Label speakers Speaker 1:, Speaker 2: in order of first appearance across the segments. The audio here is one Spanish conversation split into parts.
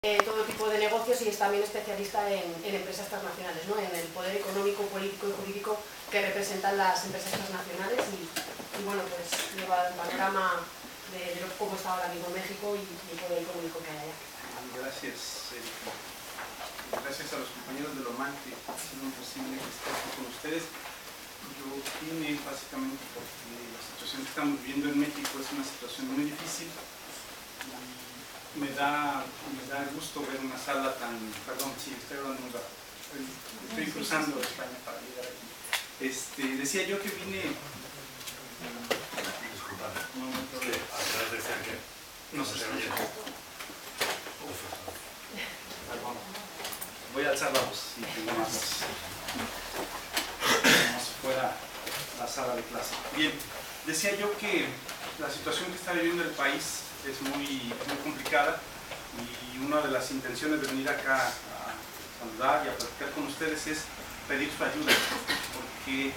Speaker 1: todo tipo de negocios y es también especialista en empresas transnacionales, ¿no? En el poder económico, político y jurídico que representan las empresas transnacionales y bueno, pues lleva el panorama de cómo está ahora mismo México y el poder económico que hay allá.
Speaker 2: Gracias. Gracias a los compañeros de Lomán que hicieron posible que esté aquí con ustedes. Yo vine básicamente porque la situación que estamos viviendo en México es una situación muy difícil. Me da gusto ver una sala tan... Perdón, sí, estoy hablando muy rápido. Estoy cruzando España para llegar aquí. Decía yo que vine...
Speaker 3: Disculpa.
Speaker 2: No, no hay problema.
Speaker 3: Atrás de cerca.
Speaker 2: No se escucha. Perdón. Voy a alzar la voz y tengo más... como si fuera la sala de clase. Bien, decía yo que la situación que está viviendo el país es muy complicada y una de las intenciones de venir acá a saludar y a platicar con ustedes es pedir su ayuda, porque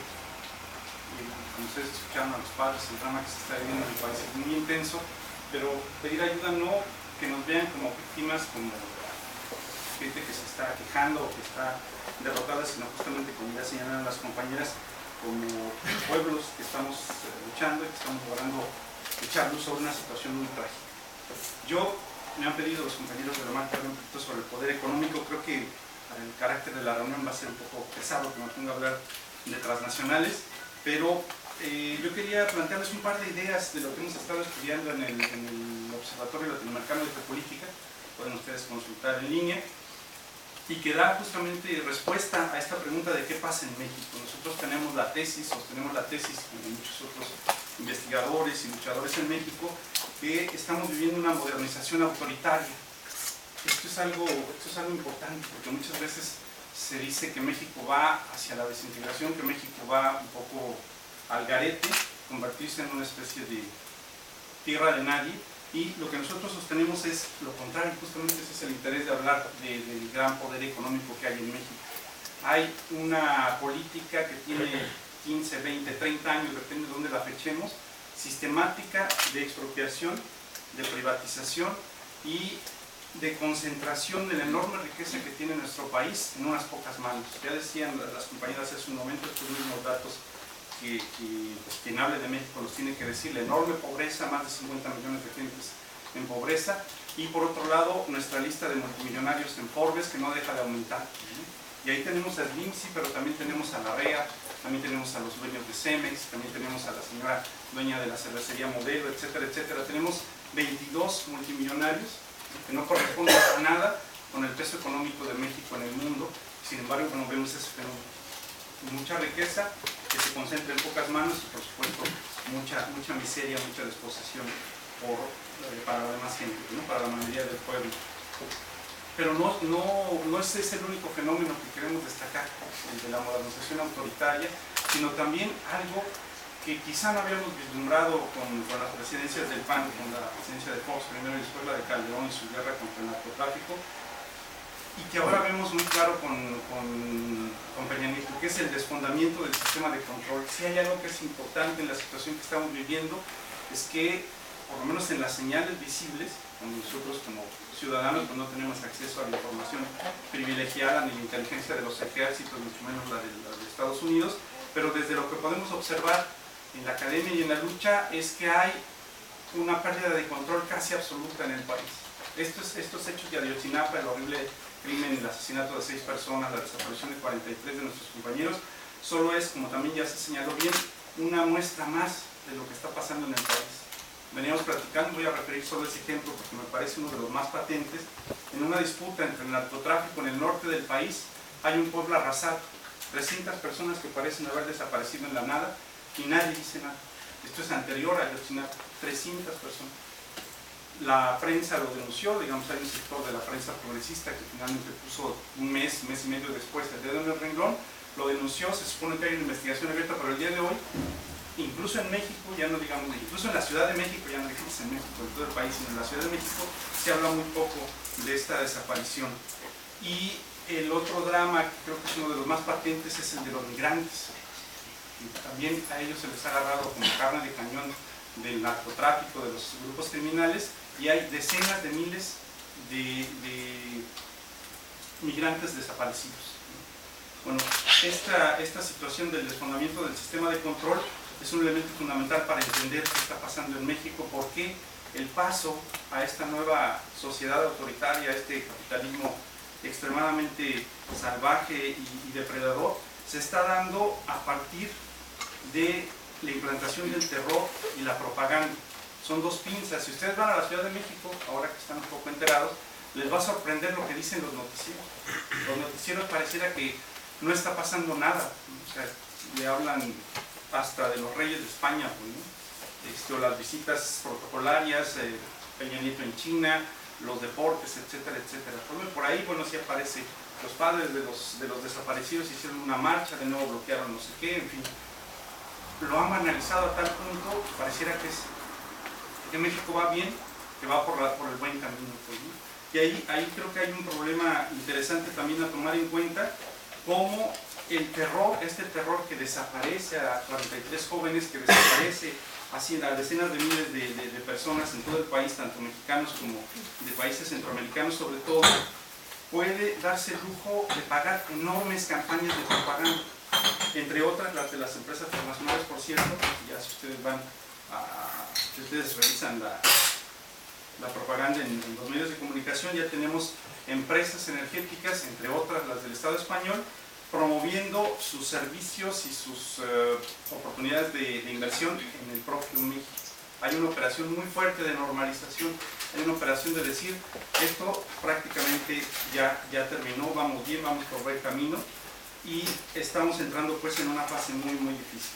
Speaker 2: como ustedes escucharon a los padres, el drama que se está viviendo en el país es muy intenso, pero pedir ayuda no que nos vean como víctimas, como gente que se está quejando o que está derrotada, sino justamente, como ya señalaron las compañeras, como pueblos que estamos luchando y que estamos logrando echar luz sobre una situación muy trágica. Me han pedido los compañeros de Lomán que hable un poquito sobre el poder económico. Creo que el carácter de la reunión va a ser un poco pesado, que me ponga a hablar de transnacionales, pero yo quería plantearles un par de ideas de lo que hemos estado estudiando en el Observatorio Latinoamericano de Geopolítica. Pueden ustedes consultar en línea, y que da justamente respuesta a esta pregunta de qué pasa en México. Nosotros tenemos la tesis, sostenemos la tesis, como muchos otros investigadores y luchadores en México, que estamos viviendo una modernización autoritaria. Esto es algo importante, porque muchas veces se dice que México va hacia la desintegración, que México va un poco al garete, convertirse en una especie de tierra de nadie. Y lo que nosotros sostenemos es lo contrario, justamente ese es el interés de hablar del gran poder económico que hay en México. Hay una política que tiene 15, 20, 30 años, depende de dónde la fechemos, sistemática de expropiación, de privatización y de concentración de la enorme riqueza que tiene nuestro país en unas pocas manos. Ya decían las compañeras hace un momento estos mismos datos que pues, quien hable de México los tiene que decir: la enorme pobreza, más de 50 millones de gentes en pobreza, y por otro lado nuestra lista de multimillonarios en Forbes, que no deja de aumentar. Y ahí tenemos a Slimsy, pero también tenemos a la REA, también tenemos a los dueños de Cemex, también tenemos a la señora dueña de la cervecería Modelo, etcétera, etcétera. Tenemos 22 multimillonarios que no corresponden a nada con el peso económico de México en el mundo. Sin embargo, como vemos, ese fenómeno, mucha riqueza que se concentra en pocas manos y por supuesto mucha miseria, mucha desposesión para la demás gente, ¿no? Para la mayoría del pueblo. Pero no ese es el único fenómeno que queremos destacar, el de la modernización autoritaria, sino también algo que quizá no habíamos vislumbrado con las presidencias del PAN, con la presidencia de Fox primero y después la de Calderón y su guerra contra el narcotráfico, y que ahora vemos muy claro con Peña Nieto, que es el desfondamiento del sistema de control. Si hay algo que es importante en la situación que estamos viviendo, es que, por lo menos en las señales visibles, cuando nosotros como ciudadanos pues no tenemos acceso a la información privilegiada ni la inteligencia de los ejércitos, mucho menos la de Estados Unidos, pero desde lo que podemos observar en la academia y en la lucha es que hay una pérdida de control casi absoluta en el país. Estos hechos de Ayotzinapa, el horrible crimen, el asesinato de 6 personas, la desaparición de 43 de nuestros compañeros, solo es, como también ya se señaló bien, una muestra más de lo que está pasando en el país. Veníamos platicando, voy a referir solo ese ejemplo porque me parece uno de los más patentes. En una disputa entre el narcotráfico en el norte del país hay un pueblo arrasado, 300 personas que parecen haber desaparecido en la nada y nadie dice nada. Esto es anterior a Ayotzinapa, 300 personas. La prensa lo denunció, digamos, hay un sector de la prensa progresista que finalmente puso un mes y medio después el dedo en el renglón, lo denunció, se supone que hay una investigación abierta, pero el día de hoy, incluso en México, ya no digamos, incluso en la Ciudad de México, ya no digamos en México, en todo el país, sino en la Ciudad de México, se habla muy poco de esta desaparición. Y el otro drama, que creo que es uno de los más patentes, es el de los migrantes. Y también a ellos se les ha agarrado como carne de cañón del narcotráfico, de los grupos criminales, y hay decenas de miles de migrantes desaparecidos. Bueno, esta situación del desfondamiento del sistema de control es un elemento fundamental para entender qué está pasando en México, por qué el paso a esta nueva sociedad autoritaria, a este capitalismo extremadamente salvaje y depredador, se está dando a partir de la implantación del terror y la propaganda. Son dos pinzas. Si ustedes van a la Ciudad de México, ahora que están un poco enterados, les va a sorprender lo que dicen los noticieros. Los noticieros pareciera que no está pasando nada. O sea, le hablan hasta de los reyes de España, pues, ¿no? O las visitas protocolarias, Peña Nieto en China, los deportes, etcétera, etcétera. Por ahí, bueno, sí aparece, los padres de los desaparecidos hicieron una marcha, de nuevo bloquearon no sé qué, en fin. Lo han banalizado a tal punto que pareciera que México va bien, que va por el buen camino, pues, ¿no? Y ahí creo que hay un problema interesante también a tomar en cuenta, cómo el terror, este terror que desaparece a 43 jóvenes, que desaparece a decenas de miles de personas en todo el país, tanto mexicanos como de países centroamericanos sobre todo, puede darse el lujo de pagar enormes campañas de propaganda, entre otras las de las empresas transnacionales, por cierto. Ya si ustedes si ustedes revisan la propaganda en los medios de comunicación, ya tenemos empresas energéticas, entre otras las del Estado español, promoviendo sus servicios y sus oportunidades de inversión en el propio México. Hay una operación muy fuerte de normalización, hay una operación de decir, esto prácticamente ya terminó, vamos bien, vamos por buen camino, y estamos entrando pues en una fase muy, muy difícil.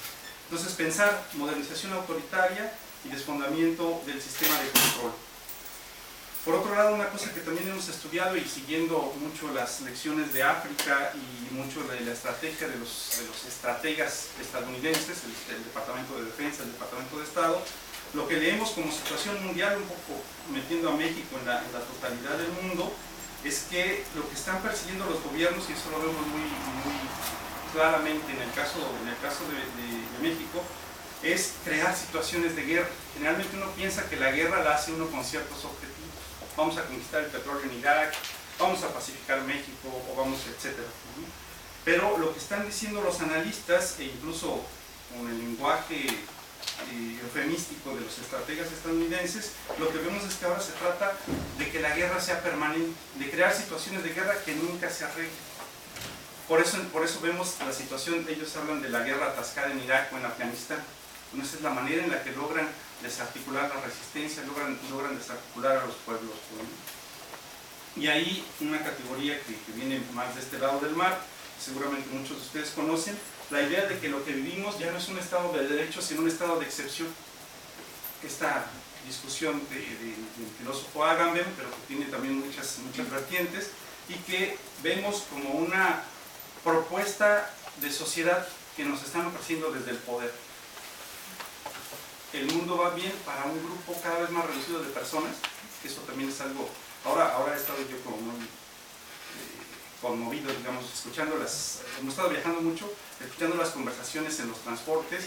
Speaker 2: Entonces, pensar modernización autoritaria y desfondamiento del sistema de control. Por otro lado, una cosa que también hemos estudiado y siguiendo mucho las lecciones de África y mucho de la estrategia de los estrategas estadounidenses, el Departamento de Defensa, el Departamento de Estado, lo que leemos como situación mundial, un poco metiendo a México en la totalidad del mundo, es que lo que están persiguiendo los gobiernos, y eso lo vemos muy claramente en el caso de México, es crear situaciones de guerra. Generalmente uno piensa que la guerra la hace uno con ciertos objetivos. Vamos a conquistar el petróleo en Irak, vamos a pacificar México, o vamos, etcétera. Pero lo que están diciendo los analistas, e incluso con el lenguaje eufemístico de los estrategas estadounidenses, lo que vemos es que ahora se trata de que la guerra sea permanente, de crear situaciones de guerra que nunca se arreglen. Por eso vemos la situación, ellos hablan de la guerra atascada en Irak o en Afganistán. Bueno, esa es la manera en la que logran desarticular la resistencia, logran desarticular a los pueblos. ¿No? Y ahí una categoría que viene más de este lado del mar, seguramente muchos de ustedes conocen, la idea de que lo que vivimos ya no es un estado de derecho, sino un estado de excepción. Esta discusión del filósofo Agamben, pero que tiene también muchas vertientes, y que vemos como una propuesta de sociedad que nos están ofreciendo desde el poder. El mundo va bien para un grupo cada vez más reducido de personas, que eso también es algo, ahora he estado yo como muy conmovido, digamos, hemos estado viajando mucho, escuchando las conversaciones en los transportes,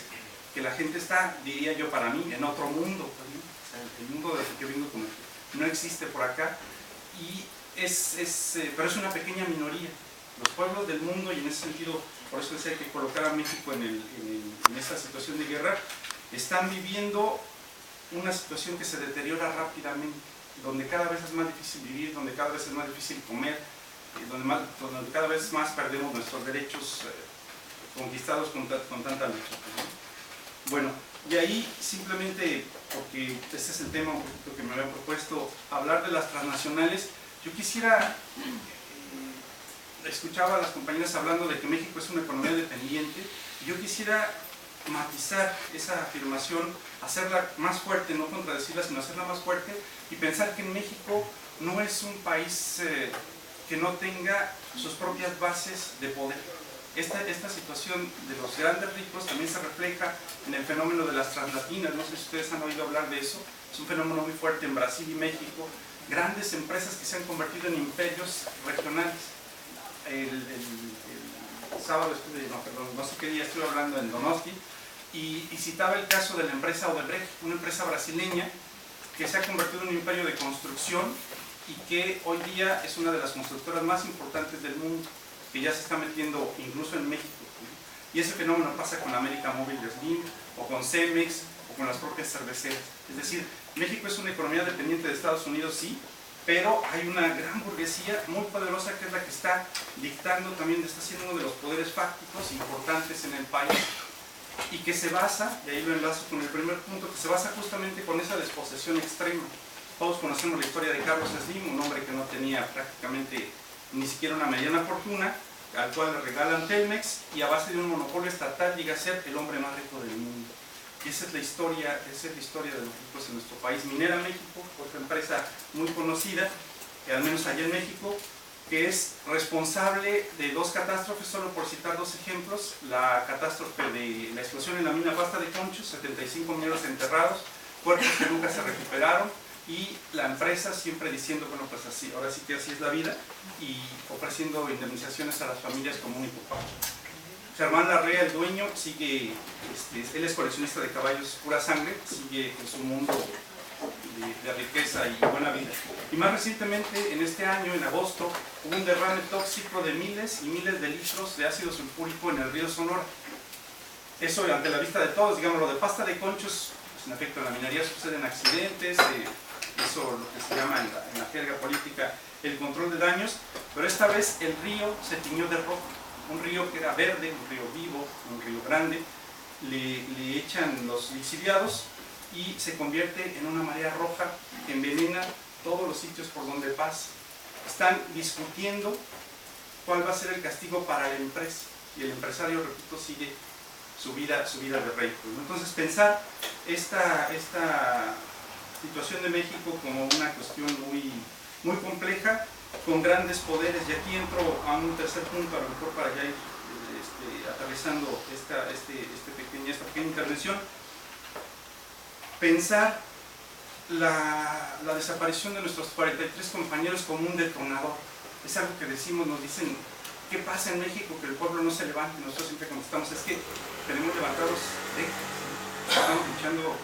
Speaker 2: que la gente está, diría yo para mí, en otro mundo, ¿no? O sea, el mundo del que yo vengo como que no existe por acá, y pero es una pequeña minoría. Los pueblos del mundo, y en ese sentido, por eso decía que colocar a México en esta situación de guerra, están viviendo una situación que se deteriora rápidamente, donde cada vez es más difícil vivir, donde cada vez es más difícil comer, donde cada vez más perdemos nuestros derechos conquistados con tanta lucha. Bueno, y ahí simplemente, porque este es el tema un poquito que me había propuesto, hablar de las transnacionales, yo quisiera, escuchaba a las compañeras hablando de que México es una economía dependiente, y yo quisiera matizar esa afirmación, hacerla más fuerte, no contradecirla, sino hacerla más fuerte, y pensar que en México no es un país que no tenga sus propias bases de poder. Esta situación de los grandes ricos también se refleja en el fenómeno de las translatinas. No sé si ustedes han oído hablar de eso, es un fenómeno muy fuerte en Brasil y México, grandes empresas que se han convertido en imperios regionales. El sábado no sé qué día estuve hablando en Donosti, y citaba el caso de la empresa Odebrecht, una empresa brasileña que se ha convertido en un imperio de construcción y que hoy día es una de las constructoras más importantes del mundo, que ya se está metiendo incluso en México. Y ese fenómeno pasa con América Móvil de Slim, o con Cemex, o con las propias cerveceras. Es decir, México es una economía dependiente de Estados Unidos, sí, pero hay una gran burguesía muy poderosa que es la que está dictando también, está siendo uno de los poderes fácticos importantes en el país, y que se basa, y ahí lo enlazo con el primer punto, que se basa justamente con esa desposesión extrema. Todos conocemos la historia de Carlos Slim, un hombre que no tenía prácticamente ni siquiera una mediana fortuna, al cual le regalan Telmex, y a base de un monopolio estatal llega a ser el hombre más rico del mundo. Y esa es la historia de los ricos en nuestro país. Minera México, otra empresa muy conocida, al menos allá en México, que es responsable de dos catástrofes, solo por citar dos ejemplos: la catástrofe de la explosión en la mina Basta de Conchos, 75 mineros enterrados, cuerpos que nunca se recuperaron, y la empresa siempre diciendo, bueno, pues así, ahora sí que así es la vida, y ofreciendo indemnizaciones a las familias como único pago. Germán Larrea, el dueño, sigue, él es coleccionista de caballos pura sangre, sigue en su mundo de riqueza y buena vida. Y más recientemente, en este año, en agosto, hubo un derrame tóxico de miles y miles de litros de ácido sulfúrico en el río Sonora. Eso ante la vista de todos, digamos, lo de Basta de Conchos, pues en efecto en la minería suceden accidentes, eso lo que se llama en la jerga política el control de daños, pero esta vez el río se tiñó de rojo. Un río que era verde, un río vivo, un río grande, le echan los lixiviados y se convierte en una marea roja que envenena todos los sitios por donde pasa. Están discutiendo cuál va a ser el castigo para la empresa, y el empresario, repito, sigue su vida de rey. Entonces, pensar esta situación de México como una cuestión muy compleja, con grandes poderes, y aquí entro a un tercer punto, a lo mejor para ya ir aterrizando esta pequeña intervención. Pensar la desaparición de nuestros 43 compañeros como un detonador. Es algo que decimos, nos dicen, ¿qué pasa en México que el pueblo no se levante? Nosotros siempre contestamos, es que tenemos levantados décadas, estamos luchando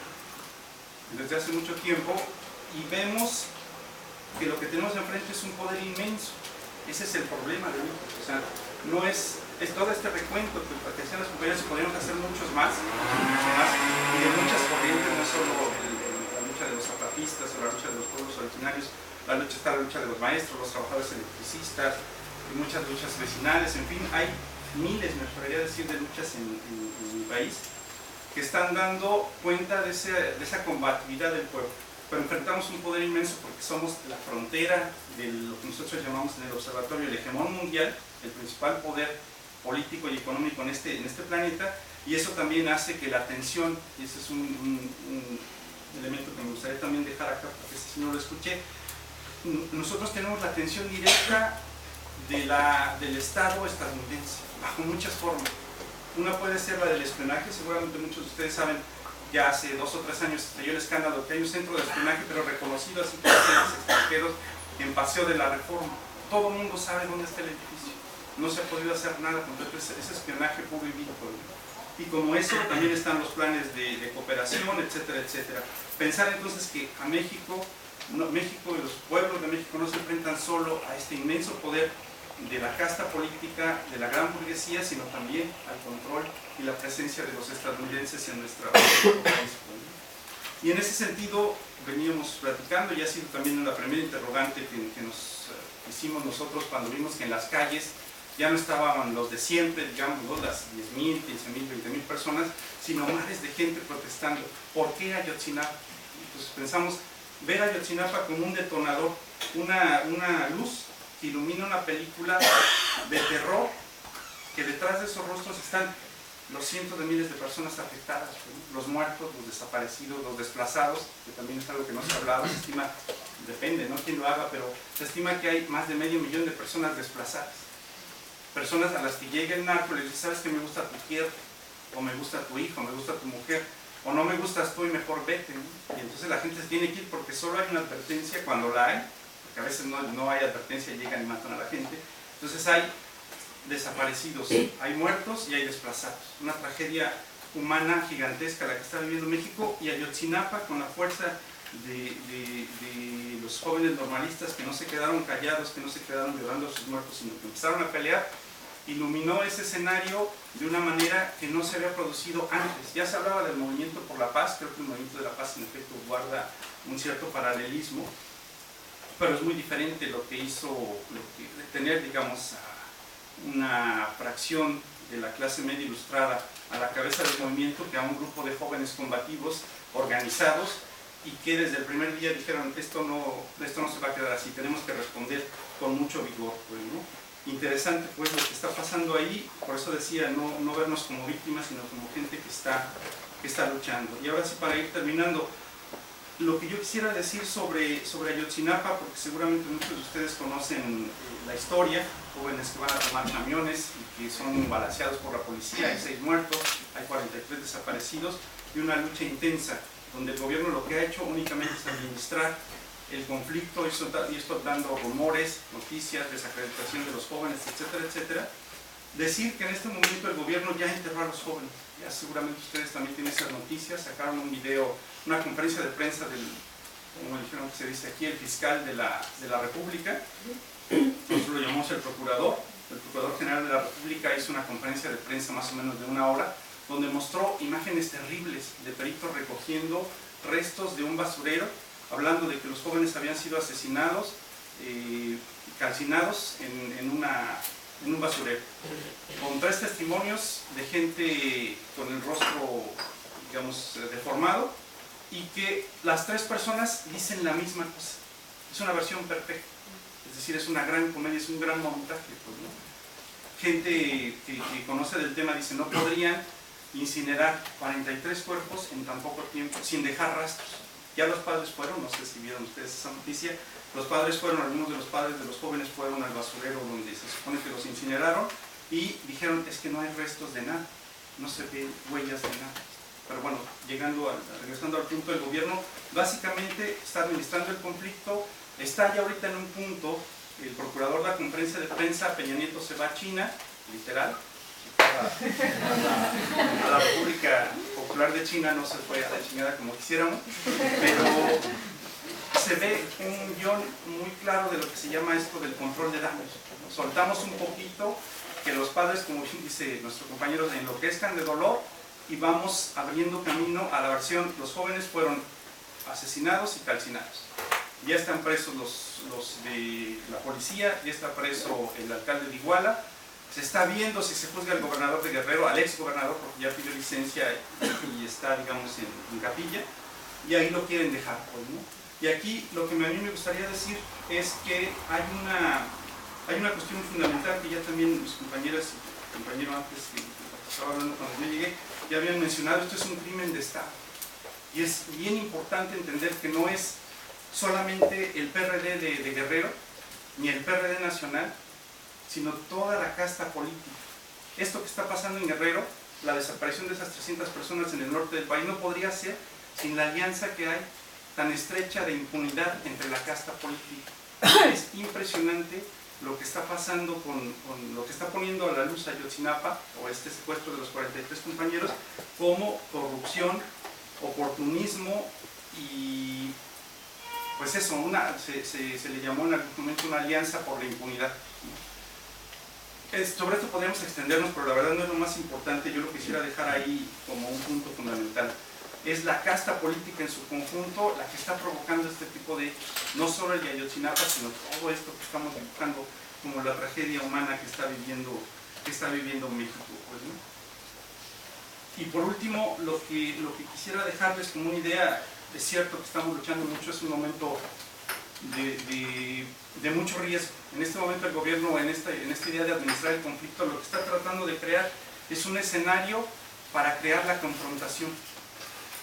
Speaker 2: desde hace mucho tiempo, y vemos que lo que tenemos enfrente es un poder inmenso. Ese es el problema de México. O sea, no es todo este recuento que hacían las compañías, podríamos hacer muchos más, y de muchas corrientes, no solo la lucha de los zapatistas o la lucha de los pueblos originarios, está la lucha de los maestros, los trabajadores electricistas, y muchas luchas vecinales, en fin, hay miles, me atrevería a decir, de luchas en mi país que están dando cuenta de esa combatividad del pueblo. Pero enfrentamos un poder inmenso porque somos la frontera de lo que nosotros llamamos en el observatorio el hegemón mundial, el principal poder político y económico en este planeta, y eso también hace que la tensión, y ese es un elemento que me gustaría también dejar acá, porque si no lo escuché, nosotros tenemos la tensión directa del Estado estadounidense, bajo muchas formas. Una puede ser la del espionaje, seguramente muchos de ustedes saben, ya hace 2 o 3 años estalló el escándalo que hay un centro de espionaje, pero reconocido así por los extranjeros, en Paseo de la Reforma. Todo el mundo sabe dónde está el edificio. No se ha podido hacer nada contra ese espionaje público. Y como eso, también están los planes de cooperación, etcétera, etcétera. Pensar entonces que a México y los pueblos de México no se enfrentan solo a este inmenso poder de la casta política, de la gran burguesía, sino también al control y la presencia de los estadounidenses en nuestro país. Y en ese sentido veníamos platicando, y ha sido también la primera interrogante que nos hicimos nosotros cuando vimos que en las calles ya no estaban los de siempre, digamos, ¿no?, las 10.000, 15.000, 20.000 personas, sino mares de gente protestando. ¿Por qué Ayotzinapa? Y pues pensamos ver a Ayotzinapa como un detonador, una luz que ilumina una película de terror, que detrás de esos rostros están los cientos de miles de personas afectadas, ¿no?, los muertos, los desaparecidos, los desplazados, que también es algo que no se ha hablado, se estima, depende, ¿no?, quién lo haga, pero se estima que hay más de 500.000 de personas desplazadas, personas a las que llega el narco y les dice, sabes que me gusta tu tierra, o me gusta tu hijo, me gusta tu mujer, o no me gustas tú y mejor vete, ¿no? Y entonces la gente tiene que ir porque solo hay una advertencia cuando la hay, porque a veces no hay advertencia y llegan y matan a la gente. Entonces hay desaparecidos, hay muertos y hay desplazados. Una tragedia humana gigantesca la que está viviendo México, y Ayotzinapa, con la fuerza de los jóvenes normalistas que no se quedaron callados, que no se quedaron llorando a sus muertos, sino que empezaron a pelear, iluminó ese escenario de una manera que no se había producido antes. Ya se hablaba del movimiento por la paz, creo que el movimiento de la paz en efecto guarda un cierto paralelismo, pero es muy diferente lo que hizo, tener, digamos, una fracción de la clase media ilustrada a la cabeza del movimiento que a un grupo de jóvenes combativos, organizados, y que desde el primer día dijeron, esto no se va a quedar así, tenemos que responder con mucho vigor, pues, ¿no? Interesante pues lo que está pasando ahí, por eso decía, no vernos como víctimas, sino como gente que está luchando. Y ahora sí, para ir terminando, lo que yo quisiera decir sobre Ayotzinapa, porque seguramente muchos de ustedes conocen la historia, jóvenes que van a tomar camiones y que son balaceados por la policía, hay 6 muertos, hay 43 desaparecidos, y una lucha intensa, donde el gobierno lo que ha hecho únicamente es administrar el conflicto y esto dando rumores, noticias, desacreditación de los jóvenes, etcétera, etcétera. Decir que en este momento el gobierno ya enterró a los jóvenes, ya seguramente ustedes también tienen esas noticias, sacaron un video, una conferencia de prensa del, como dijeron que se dice aquí, el fiscal de la República, nosotros lo llamamos el Procurador General de la República, hizo una conferencia de prensa más o menos de 1 hora, donde mostró imágenes terribles de peritos recogiendo restos de un basurero, hablando de que los jóvenes habían sido asesinados, calcinados en un basurero, con 3 testimonios de gente con el rostro, digamos, deformado, y que las 3 personas dicen la misma cosa. Es una versión perfecta, es decir, es una gran comedia, es un gran montaje, pues, ¿no? Gente que conoce del tema dice, no podrían incinerar 43 cuerpos en tan poco tiempo, sin dejar rastros. Ya los padres fueron, no sé si vieron ustedes esa noticia, los padres fueron, algunos de los padres de los jóvenes fueron al basurero donde se supone que los incineraron y dijeron, es que no hay restos de nada, no se ven huellas de nada. Pero bueno, regresando al punto del gobierno, básicamente está administrando el conflicto, está ya ahorita en un punto, el procurador da conferencia de prensa, Peña Nieto se va a China, literal, a la República Popular de China, no se fue a la chingada como quisiéramos, pero se ve un guión muy claro de lo que se llama esto del control de daños. Soltamos un poquito, que los padres, como dice nuestro compañero, enloquezcan de dolor y vamos abriendo camino a la versión, los jóvenes fueron asesinados y calcinados. Ya están presos los de la policía, ya está preso el alcalde de Iguala, se está viendo si se juzga al gobernador de Guerrero, al ex gobernador, porque ya pidió licencia y está, digamos, en capilla, y ahí lo quieren dejar, pues, ¿no? Y aquí lo que a mí me gustaría decir es que hay una cuestión fundamental que ya también mis compañeras y compañero antes que estaba hablando cuando yo llegué, ya habían mencionado, esto es un crimen de Estado. Y es bien importante entender que no es solamente el PRD de Guerrero, ni el PRD nacional, sino toda la casta política. Esto que está pasando en Guerrero, la desaparición de esas 300 personas en el norte del país, no podría ser sin la alianza que hay tan estrecha de impunidad entre la casta política. Es impresionante lo que está pasando con lo que está poniendo a la luz Ayotzinapa, o este secuestro de los 43 compañeros, como corrupción, oportunismo y pues eso, se le llamó en algún momento una alianza por la impunidad. Sobre esto podríamos extendernos, pero la verdad no es lo más importante. Yo lo quisiera dejar ahí como un punto fundamental. Es la casta política en su conjunto la que está provocando este tipo de hechos. No solo el de Ayotzinapa, sino todo esto que estamos dibujando como la tragedia humana que está viviendo México, pues, ¿no? Y por último, lo que quisiera dejarles como una idea, es cierto que estamos luchando mucho, es un momento de mucho riesgo. En este momento el gobierno, en esta idea de administrar el conflicto, lo que está tratando de crear es un escenario para crear la confrontación.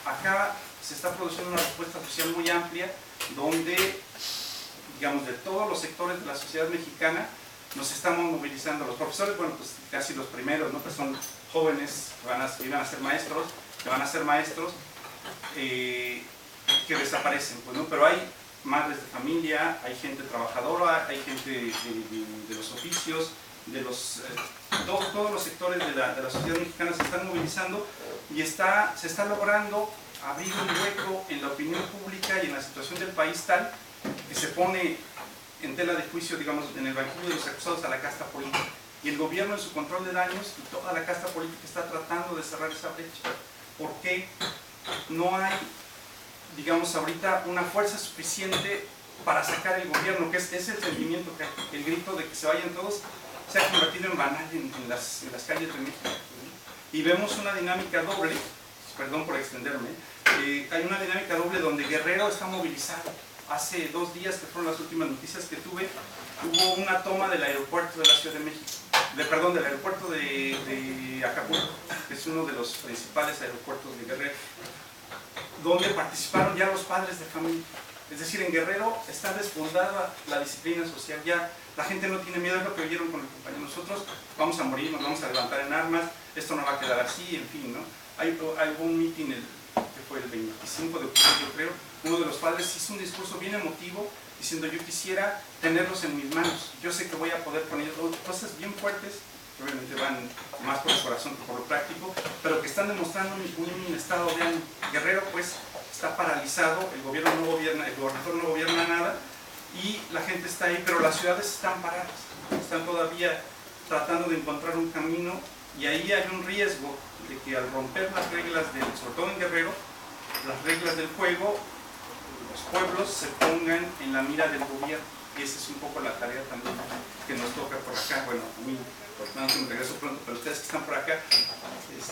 Speaker 2: Acá se está produciendo una respuesta social muy amplia, donde, digamos, de todos los sectores de la sociedad mexicana nos estamos movilizando. Los profesores, bueno, pues casi los primeros, ¿no? Que son jóvenes que iban a ser maestros, que desaparecen, pues, ¿no? Pero hay madres de familia, hay gente trabajadora, hay gente de los oficios, todos los sectores de la sociedad mexicana se están movilizando y se está logrando abrir un hueco en la opinión pública y en la situación del país tal que se pone en tela de juicio, digamos, en el banquillo de los acusados a la casta política. Y el gobierno en su control de daños y toda la casta política está tratando de cerrar esa brecha. ¿Por qué no hay, digamos, ahorita una fuerza suficiente para sacar el gobierno? Que es el sentimiento, que el grito de que se vayan todos se ha convertido en banal en las calles de México. Y vemos una dinámica doble, perdón por extenderme, hay una dinámica doble donde Guerrero está movilizado. Hace 2 días, que fueron las últimas noticias que tuve, hubo una toma del aeropuerto de la Ciudad de México, del aeropuerto de Acapulco, que es uno de los principales aeropuertos de Guerrero, donde participaron ya los padres de familia. Es decir, en Guerrero está desbordada la disciplina social, ya la gente no tiene miedo, es lo que oyeron con el compañero. Nosotros vamos a morir, nos vamos a levantar en armas, esto no va a quedar así, en fin, ¿no? Hay un mitin que fue el 25 de octubre, yo creo, uno de los padres hizo un discurso bien emotivo, diciendo: yo quisiera tenerlos en mis manos, yo sé que voy a poder con ellos, cosas bien fuertes, que obviamente van más por el corazón que por lo práctico, pero que están demostrando un estado de ánimo. Guerrero, pues, está paralizado, el gobierno no gobierna, el gobernador no gobierna nada, y la gente está ahí, pero las ciudades están paradas, están todavía tratando de encontrar un camino, y ahí hay un riesgo de que al romper las reglas, sobre todo en Guerrero, las reglas del juego, los pueblos se pongan en la mira del gobierno, y esa es un poco la tarea también que nos toca por acá. Bueno, a mí, afortunadamente me regreso pronto, pero ustedes que están por acá,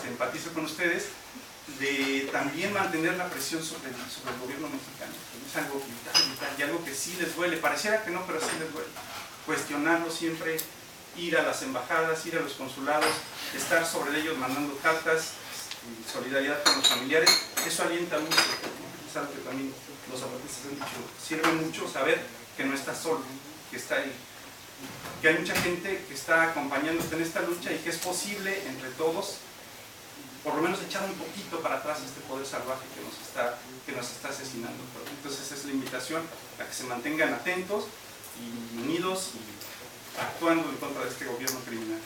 Speaker 2: empatizo con ustedes, de también mantener la presión sobre el gobierno mexicano. Es algo vital, y algo que sí les duele, pareciera que no, pero sí les duele. Cuestionarlo siempre, ir a las embajadas, ir a los consulados, estar sobre ellos mandando cartas, solidaridad con los familiares, eso alienta mucho. Es algo que también los zapatistas han dicho, sirve mucho saber que no estás solo, que está ahí, que hay mucha gente que está acompañándote en esta lucha y que es posible entre todos por lo menos echar un poquito para atrás este poder salvaje que nos está asesinando. Entonces esa es la invitación a que se mantengan atentos y unidos y actuando en contra de este gobierno criminal.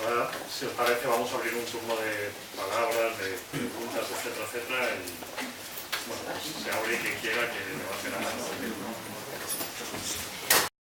Speaker 3: Ahora, si os parece, vamos a abrir un turno de palabras, de preguntas, etcétera, etcétera. Bueno, pues se abre quien quiera que levante la mano.